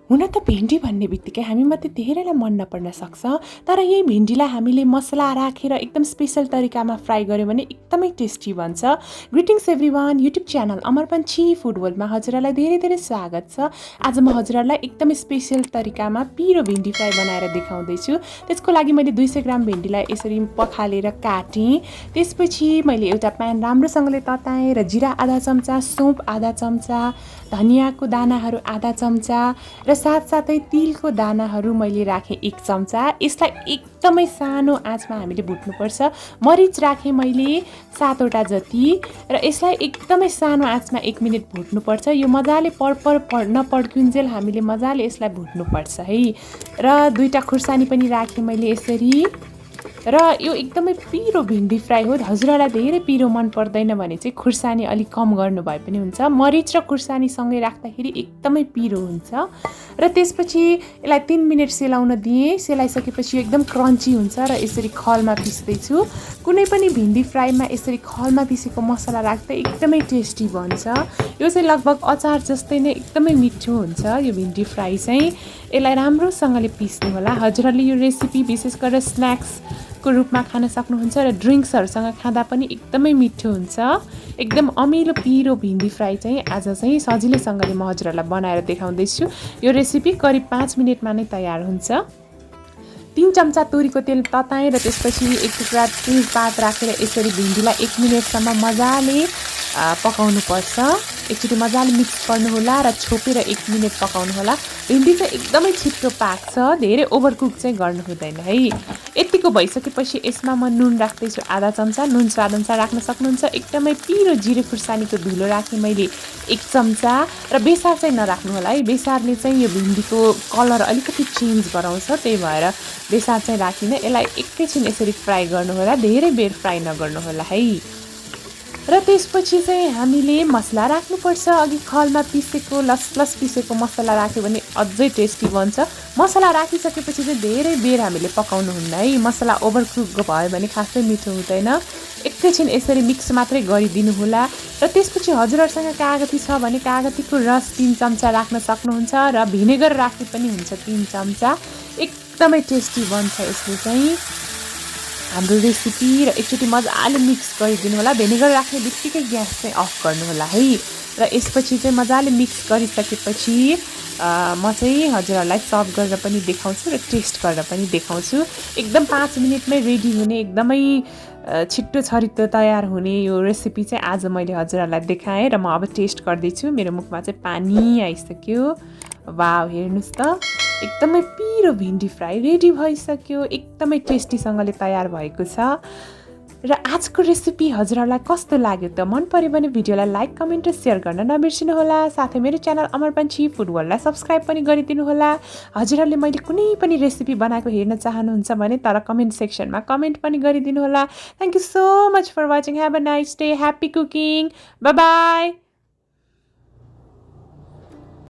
हुन त भिन्डी भन्ने बित्तिकै हामीमध्ये धेरैलाई मन नपर्न सक्छ, तर यही भिन्डीलाई हामीले मसला राखेर एकदम स्पेशल तरिकामा फ्राई गर्यो भने एकदमै टेस्टी बन्छ। Greetings everyone, YouTube channel Amarpanchi food वर्ल्डमा हजुरहरूलाई धेरै धेरै स्वागत छ। आज म हजुरहरूलाई एकदमै स्पेशल तरिकामा पिरो भिन्डी फ्राई बनाएर देखाउँदैछु। त्यसको लागि मैले 200 ग्राम भिन्डीलाई यसरी पखालेर काटेँ। त्यसपछि मैले एउटा प्यान राम्रोसँगले तताएँ र जिरा आधा चम्चा, सौँफ आधा चम्चा, धनियाँको दानाहरू आधा चम्चा र साथसाथै तिलको दानाहरू मैले राखेँ 1 चम्चा। यसलाई एकदमै सानो आँचमा हामीले भुट्नुपर्छ। मरिच राखेँ मैले 7 वटा जति र यसलाई एकदमै सानो आँचमा 1 मिनट भुट्नुपर्छ। यो मजाले नपड्किन्जेल हामीले मजाले यसलाई भुट्नुपर्छ है। र 2टा खुर्सानी पनि राखेँ मैले यसरी। र यो एकदमै पिरो भिन्डी फ्राई हो। हजुरहरूलाई धेरै पिरो मन पर्दैन भने चाहिँ खुर्सानी अलिक कम गर्नुभए पनि हुन्छ। मरिच र खुर्सानी सँगै राख्दाखेरि एकदमै पिरो हुन्छ। र त्यसपछि यसलाई 3 मिनट सेलाउन दिएँ। सेलाइसकेपछि एकदम क्रन्ची हुन्छ र यसरी खलमा पिस्दैछु। कुनै पनि भिन्डी फ्राईमा यसरी खलमा पिसेको मसला राख्दा एकदमै टेस्टी बन्छ। यो चाहिँ लगभग अचार जस्तै नै एकदमै मिठो हुन्छ यो भिन्डी फ्राई चाहिँ। यसलाई राम्रोसँगले पिस्नु होला। हजुरहरूले यो रेसिपी विशेष गरेर स्न्याक्सको रूपमा खान सक्नुहुन्छ र ड्रिङ्क्सहरूसँग खाँदा पनि एकदमै मिठो हुन्छ। एकदम अमिलो पिरो भिन्डी फ्राई चाहिँ आज चाहिँ सजिलैसँगले म हजुरहरूलाई बनाएर देखाउँदैछु। यो रेसिपी करिब 5 मिनटमा नै तयार हुन्छ। 3 चम्चा तोरीको तेल तताएँ र त्यसपछि 1 टुक्रा तेजपात राखेर यसरी भिन्डीलाई 1 मिनटसम्म मजाले पकाउनु पर्छ। एकचोटि मजाले मिक्स गर्नुहोला र छोपेर 1 मिनट पकाउनु होला। भिन्डी चाहिँ एकदमै छिटो पाक्छ, धेरै ओभरकुक चाहिँ गर्नु हुँदैन है। यतिको भइसकेपछि यसमा म नुन राख्दैछु आधा चम्चा। नुन स्वादअनुसार राख्न सक्नुहुन्छ। एकदमै पिरो जिरे खुर्सानीको धुलो राखेँ मैले 1 चम्चा र बेसार चाहिँ नराख्नु होला है। बेसारले चाहिँ यो भिन्डीको कलर अलिकति चेन्ज गराउँछ, त्यही भएर बेसार चाहिँ राखिन। यसलाई एकैछिन यसरी फ्राई गर्नु होला, धेरै बेर फ्राई नगर्नु होला है। र त्यसपछि चाहिँ हामीले मसला राख्नुपर्छ। अघि खलमा पिसेको लसलस पिसेको मसला राख्यो भने अझै टेस्टी बन्छ। मसला राखिसकेपछि चाहिँ धेरै बेर हामीले पकाउनु हुन्न है। मसला ओभरकुक भयो भने खासै मिठो हुँदैन। एकैछिन यसरी मिक्स मात्रै गरिदिनु होला। र त्यसपछि हजुरहरूसँग कागती छ भने कागतीको रस 3 चम्चा राख्न सक्नुहुन्छ र भिनेगर राख्ने पनि हुन्छ 3 चम्चा। एकदमै टेस्टी बन्छ यसले चाहिँ हाम्रो रेसिपी। र एकचोटि मजाले मिक्स गरिदिनु होला। भिनेगर राख्ने बित्तिकै ग्यास चाहिँ अफ गर्नु होला है। र यसपछि चाहिँ मजाले मिक्स गरिसकेपछि म चाहिँ हजुरहरूलाई सर्भ गरेर पनि देखाउँछु र टेस्ट गरेर पनि देखाउँछु। एकदम 5 मिनटमै रेडी हुने, एकदमै छिट्टो छरितो तयार हुने यो रेसिपी चाहिँ आज मैले हजुरहरूलाई देखाएँ र म अब टेस्ट गर्दैछु। मेरो मुखमा चाहिँ पानी आइसक्यो। वाउ, हेर्नुहोस् त, एकदमै पिरो भिन्डी फ्राई रेडी भइसक्यो। एकदमै टेस्टीसँगले तयार भएको छ। र आजको रेसिपी हजुरहरूलाई कस्तो लाग्यो त? मन पर्यो भने भिडियोलाई लाइक, कमेन्ट र सेयर गर्न नबिर्सिनु होला। साथै मेरो च्यानल अमरपन्ची फुड वर्ल्डलाई सब्सक्राइब पनि गरिदिनु होला। हजुरहरूले मैले कुनै पनि रेसिपी बनाएको हेर्न चाहनुहुन्छ भने तर कमेन्ट सेक्सनमा कमेन्ट पनि गरिदिनु होला। Thank you so much for watching. Have a nice day, happy cooking, bye by.